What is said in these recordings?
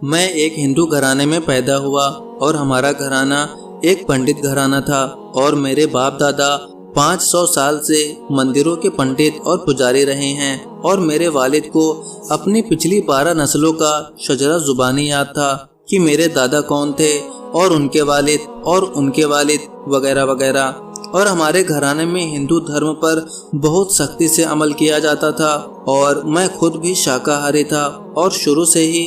میں ایک ہندو گھرانے میں پیدا ہوا اور ہمارا گھرانہ ایک پنڈت گھرانہ تھا اور میرے باپ دادا 500 سال سے مندروں کے پنڈت اور پجاری رہے ہیں، اور میرے والد کو اپنی پچھلی 12 نسلوں کا شجرہ زبانی یاد تھا کہ میرے دادا کون تھے اور ان کے والد وغیرہ وغیرہ۔ اور ہمارے گھرانے میں ہندو دھرم پر بہت سختی سے عمل کیا جاتا تھا، اور میں خود بھی شاکاہاری تھا اور شروع سے ہی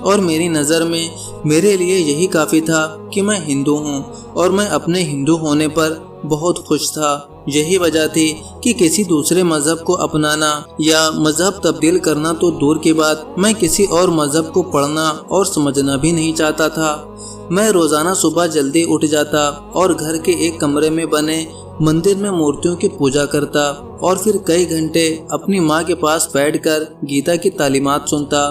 اور میری نظر میں میرے لیے یہی کافی تھا کہ میں ہندو ہوں، اور میں اپنے ہندو ہونے پر بہت خوش تھا۔ یہی وجہ تھی کہ کسی دوسرے مذہب کو اپنانا یا مذہب تبدیل کرنا تو دور کی بات، میں کسی اور مذہب کو پڑھنا اور سمجھنا بھی نہیں چاہتا تھا۔ میں روزانہ صبح جلدی اٹھ جاتا اور گھر کے ایک کمرے میں بنے مندر میں مورتیوں کی پوجا کرتا، اور پھر کئی گھنٹے اپنی ماں کے پاس بیٹھ کر گیتا کی تعلیمات سنتا،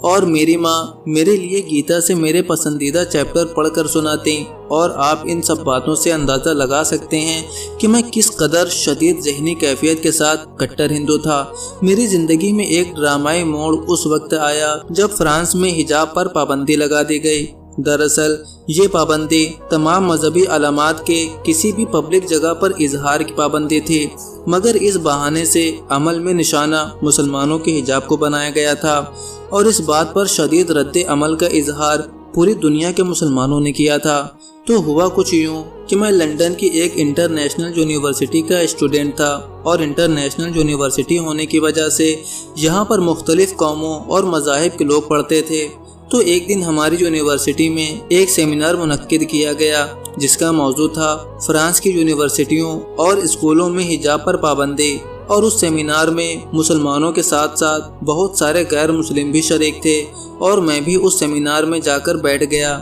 اور میری ماں میرے لیے گیتا سے میرے پسندیدہ چیپٹر پڑھ کر سناتی۔ اور آپ ان سب باتوں سے اندازہ لگا سکتے ہیں کہ میں کس قدر شدید ذہنی کیفیت کے ساتھ کٹر ہندو تھا۔ میری زندگی میں ایک ڈرامائی موڑ اس وقت آیا جب فرانس میں حجاب پر پابندی لگا دی گئی۔ دراصل یہ پابندی تمام مذہبی علامات کے کسی بھی پبلک جگہ پر اظہار کی پابندی تھی، مگر اس بہانے سے عمل میں نشانہ مسلمانوں کے حجاب کو بنایا گیا تھا، اور اس بات پر شدید رد عمل کا اظہار پوری دنیا کے مسلمانوں نے کیا تھا۔ تو ہوا کچھ یوں کہ میں لندن کی ایک انٹرنیشنل یونیورسٹی کا اسٹوڈنٹ تھا، اور انٹرنیشنل یونیورسٹی ہونے کی وجہ سے یہاں پر مختلف قوموں اور مذاہب کے لوگ پڑھتے تھے۔ تو ایک دن ہماری یونیورسٹی میں ایک سیمینار منعقد کیا گیا جس کا موضوع تھا فرانس کی یونیورسٹیوں اور اسکولوں میں حجاب پر پابندی، اور اس سیمینار میں مسلمانوں کے ساتھ ساتھ بہت سارے غیر مسلم بھی شریک تھے، اور میں بھی اس سیمینار میں جا کر بیٹھ گیا۔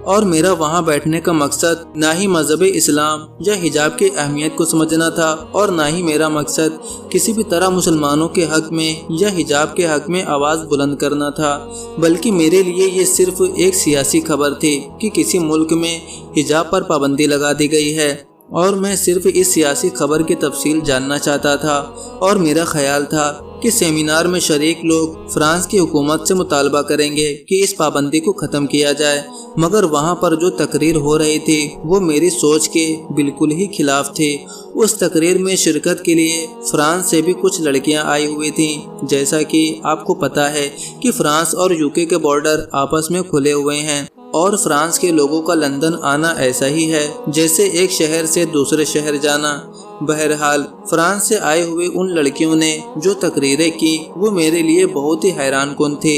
اور میرا وہاں بیٹھنے کا مقصد نہ ہی مذہب اسلام یا حجاب کی اہمیت کو سمجھنا تھا، اور نہ ہی میرا مقصد کسی بھی طرح مسلمانوں کے حق میں یا حجاب کے حق میں آواز بلند کرنا تھا، بلکہ میرے لیے یہ صرف ایک سیاسی خبر تھی کہ کسی ملک میں حجاب پر پابندی لگا دی گئی ہے، اور میں صرف اس سیاسی خبر کی تفصیل جاننا چاہتا تھا۔ اور میرا خیال تھا کہ سیمینار میں شریک لوگ فرانس کی حکومت سے مطالبہ کریں گے کہ اس پابندی کو ختم کیا جائے، مگر وہاں پر جو تقریر ہو رہی تھی وہ میری سوچ کے بالکل ہی خلاف تھی۔ اس تقریر میں شرکت کے لیے فرانس سے بھی کچھ لڑکیاں آئی ہوئی تھیں۔ جیسا کہ آپ کو پتہ ہے کہ فرانس اور یوکے کے بارڈر آپس میں کھلے ہوئے ہیں، اور فرانس کے لوگوں کا لندن آنا ایسا ہی ہے جیسے ایک شہر سے دوسرے شہر جانا۔ بہرحال فرانس سے آئے ہوئے ان لڑکیوں نے جو تقریریں کی وہ میرے لیے بہت ہی حیران کن تھی۔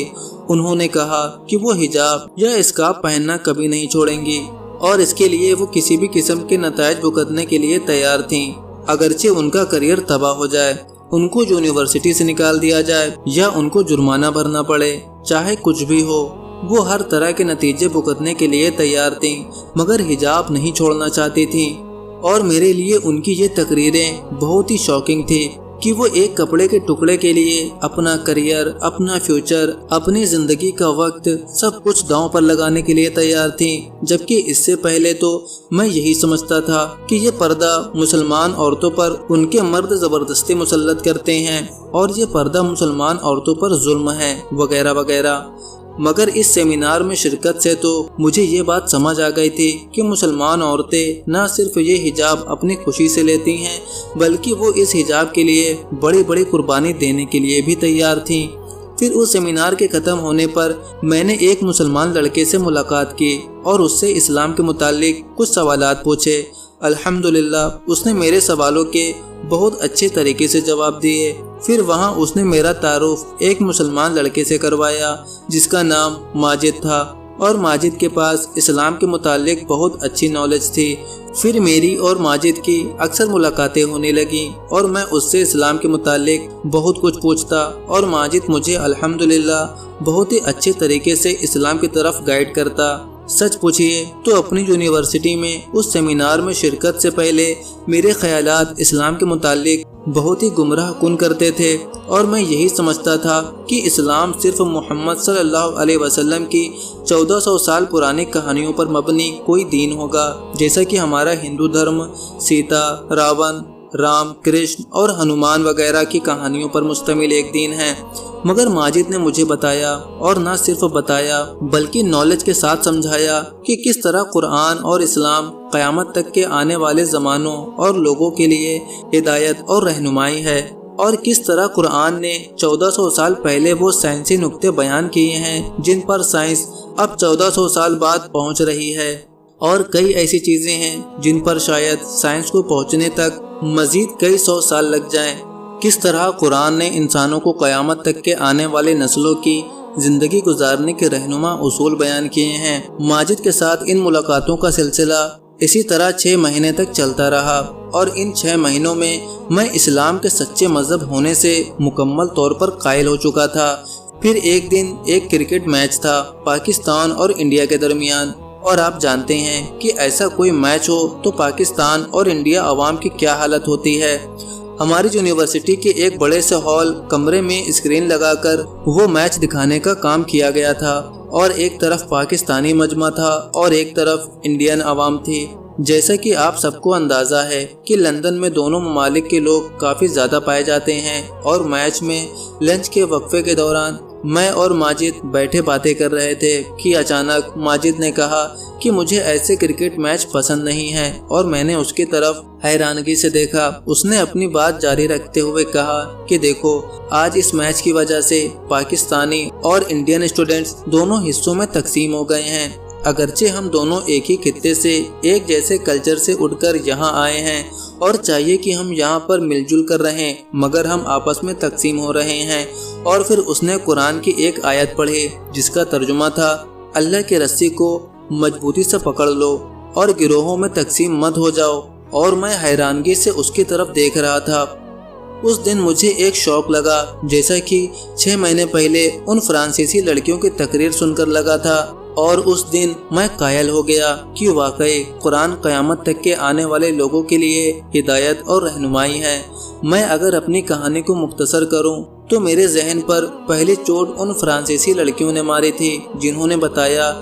انہوں نے کہا کہ وہ حجاب یا اسکارف پہننا کبھی نہیں چھوڑیں گی، اور اس کے لیے وہ کسی بھی قسم کے نتائج بھگتنے کے لیے تیار تھیں، اگرچہ ان کا کریئر تباہ ہو جائے، ان کو یونیورسٹی سے نکال دیا جائے یا ان کو جرمانہ بھرنا پڑے، چاہے کچھ بھی ہو، وہ ہر طرح کے نتیجے بھگتنے کے لیے تیار تھیں، مگر حجاب نہیں چھوڑنا چاہتی تھیں۔ اور میرے لیے ان کی یہ تقریریں بہت ہی شاکنگ تھی کہ وہ ایک کپڑے کے ٹکڑے کے لیے اپنا کریئر، اپنا فیوچر، اپنی زندگی کا وقت سب کچھ داؤں پر لگانے کے لیے تیار تھیں، جبکہ اس سے پہلے تو میں یہی سمجھتا تھا کہ یہ پردہ مسلمان عورتوں پر ان کے مرد زبردستی مسلط کرتے ہیں، اور یہ پردہ مسلمان عورتوں پر ظلم ہے وغیرہ وغیرہ۔ مگر اس سیمینار میں شرکت سے تو مجھے یہ بات سمجھ آ گئی تھی کہ مسلمان عورتیں نہ صرف یہ حجاب اپنی خوشی سے لیتی ہیں، بلکہ وہ اس حجاب کے لیے بڑی بڑی قربانی دینے کے لیے بھی تیار تھیں۔ پھر اس سیمینار کے ختم ہونے پر میں نے ایک مسلمان لڑکے سے ملاقات کی اور اس سے اسلام کے متعلق کچھ سوالات پوچھے۔ الحمدللہ اس نے میرے سوالوں کے بہت اچھے طریقے سے جواب دیے۔ پھر وہاں اس نے میرا تعارف ایک مسلمان لڑکے سے کروایا جس کا نام ماجد تھا، اور ماجد کے پاس اسلام کے متعلق بہت اچھی نالج تھی۔ پھر میری اور ماجد کی اکثر ملاقاتیں ہونے لگیں، اور میں اس سے اسلام کے متعلق بہت کچھ پوچھتا، اور ماجد مجھے الحمدللہ بہت ہی اچھے طریقے سے اسلام کی طرف گائیڈ کرتا۔ سچ پوچھئے تو اپنی یونیورسٹی میں اس سیمینار میں شرکت سے پہلے میرے خیالات اسلام کے متعلق بہت ہی گمراہ کن کرتے تھے، اور میں یہی سمجھتا تھا کہ اسلام صرف محمد صلی اللہ علیہ وسلم کی 1400 سال پرانی کہانیوں پر مبنی کوئی دین ہوگا، جیسا کہ ہمارا ہندو دھرم سیتا، راون، رام، کرشن اور ہنومان وغیرہ کی کہانیوں پر مشتمل ایک دین ہے، مگر ماجد نے مجھے بتایا، اور نہ صرف بتایا بلکہ نالج کے ساتھ سمجھایا کہ کس طرح قرآن اور اسلام قیامت تک کے آنے والے زمانوں اور لوگوں کے لیے ہدایت اور رہنمائی ہے، اور کس طرح قرآن نے 1400 سال پہلے وہ سائنسی نقطے بیان کیے ہیں جن پر سائنس اب 1400 سال بعد پہنچ رہی ہے، اور کئی ایسی چیزیں ہیں جن پر شاید سائنس کو پہنچنے تک مزید کئی 100 سال لگ جائیں۔ کس طرح قرآن نے انسانوں کو قیامت تک کے آنے والے نسلوں کی زندگی گزارنے کے رہنما اصول بیان کیے ہیں۔ ماجد کے ساتھ ان ملاقاتوں کا سلسلہ اسی طرح 6 مہینے تک چلتا رہا، اور ان 6 مہینوں میں میں اسلام کے سچے مذہب ہونے سے مکمل طور پر قائل ہو چکا تھا۔ پھر ایک دن ایک کرکٹ میچ تھا پاکستان اور انڈیا کے درمیان، اور آپ جانتے ہیں کہ ایسا کوئی میچ ہو تو پاکستان اور انڈیا عوام کی کیا حالت ہوتی ہے۔ ہماری یونیورسٹی کے ایک بڑے سے ہال کمرے میں اسکرین لگا کر وہ میچ دکھانے کا کام کیا گیا تھا، اور ایک طرف پاکستانی مجمع تھا اور ایک طرف انڈین عوام تھی۔ جیسا کہ آپ سب کو اندازہ ہے کہ لندن میں دونوں ممالک کے لوگ کافی زیادہ پائے جاتے ہیں، اور میچ میں لنچ کے وقفے کے دوران میں اور ماجد بیٹھے باتیں کر رہے تھے کہ اچانک ماجد نے کہا کہ مجھے ایسے کرکٹ میچ پسند نہیں ہیں، اور میں نے اس کی طرف حیرانگی سے دیکھا۔ اس نے اپنی بات جاری رکھتے ہوئے کہا کہ دیکھو، آج اس میچ کی وجہ سے پاکستانی اور انڈین اسٹوڈنٹس دونوں حصوں میں تقسیم ہو گئے ہیں۔ اگرچہ ہم دونوں ایک ہی خطے سے ایک جیسے کلچر سے اٹھ کر یہاں آئے ہیں، اور چاہیے کہ ہم یہاں پر مل جل کر رہیں، مگر ہم آپس میں تقسیم ہو رہے ہیں۔ اور پھر اس نے قرآن کی ایک آیت پڑھی جس کا ترجمہ تھا، اللہ کی رسی کو مضبوطی سے پکڑ لو اور گروہوں میں تقسیم مت ہو جاؤ، اور میں حیرانگی سے اس کی طرف دیکھ رہا تھا۔ اس دن مجھے ایک شوق لگا، جیسا کہ 6 مہینے پہلے ان فرانسیسی لڑکیوں کی تقریر سن کر لگا تھا، اور اس دن میں قائل ہو گیا کہ واقعی قرآن قیامت تک کے آنے والے لوگوں کے لیے ہدایت اور رہنمائی ہے۔ میں اگر اپنی کہانی کو مختصر کروں تو میرے ذہن پر پہلی چوٹ ان فرانسیسی لڑکیوں نے ماری تھی جنہوں نے بتایا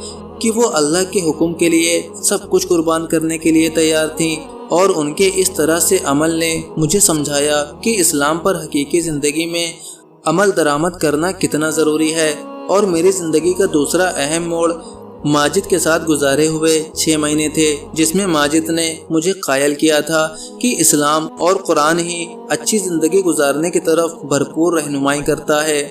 کہ وہ اللہ کے حکم کے لیے سب کچھ قربان کرنے کے لیے تیار تھیں، اور ان کے اس طرح سے عمل نے مجھے سمجھایا کہ اسلام پر حقیقی زندگی میں عمل درآمد کرنا کتنا ضروری ہے۔ اور میری زندگی کا دوسرا اہم موڑ ماجد کے ساتھ گزارے ہوئے 6 مہینے تھے، جس میں ماجد نے مجھے قائل کیا تھا کہ اسلام اور قرآن ہی اچھی زندگی گزارنے کی طرف بھرپور رہنمائی کرتا ہے۔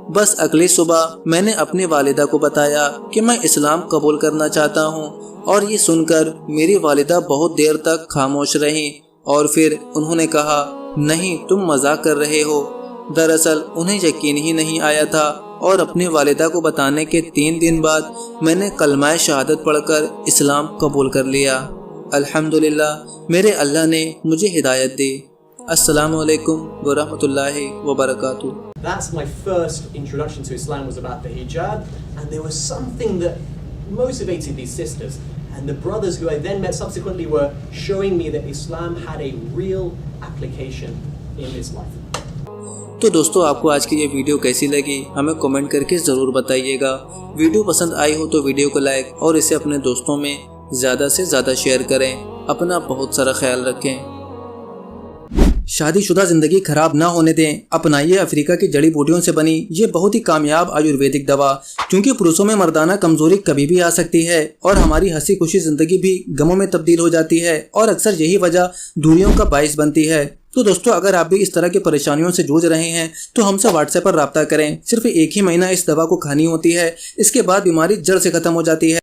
بس اگلی صبح میں نے اپنی والدہ کو بتایا کہ میں اسلام قبول کرنا چاہتا ہوں، اور یہ سن کر میری والدہ بہت دیر تک خاموش رہیں، اور پھر انہوں نے کہا، نہیں، تم مذاق کر رہے ہو۔ دراصل انہیں یقین ہی نہیں آیا تھا، اور اپنی والدہ کو بتانے کے 3 دن بعد میں نے کلمہ شہادت پڑھ کر اسلام قبول کر لیا۔ الحمدللہ، میرے اللہ نے مجھے ہدایت دی۔ السلام علیکم ورحمۃ اللہ وبرکاتہ۔ That's my first introduction to Islam, was about the hijab, and there was something that motivated these sisters, and the brothers who I then met subsequently were showing me that Islam had a real application in this life. تو دوستو، آپ کو آج کی یہ video کیسی لگی ہمیں کمنٹ کر کے ضرور بتائیے گا۔ ویڈیو پسند آئی ہو تو ویڈیو کو لائک اور اسے اپنے دوستوں میں زیادہ سے زیادہ شیئر کریں۔ اپنا بہت سارا خیال رکھیں۔ شادی شدہ زندگی خراب نہ ہونے دیں، اپنائیے افریقہ کی جڑی بوٹیوں سے بنی یہ بہت ہی کامیاب آیورویدک دوا، کیونکہ پروسوں میں مردانہ کمزوری کبھی بھی آ سکتی ہے، اور ہماری ہنسی خوشی زندگی بھی غموں میں تبدیل ہو جاتی ہے، اور اکثر یہی وجہ دوریوں کا باعث بنتی ہے۔ تو دوستو، اگر آپ بھی اس طرح کی پریشانیوں سے جوجھ رہے ہیں تو ہم سے واٹس ایپ پر رابطہ کریں۔ صرف 1 ہی مہینہ اس دوا کو کھانی ہوتی ہے، اس کے بعد بیماری جڑ سے ختم ہو جاتی ہے۔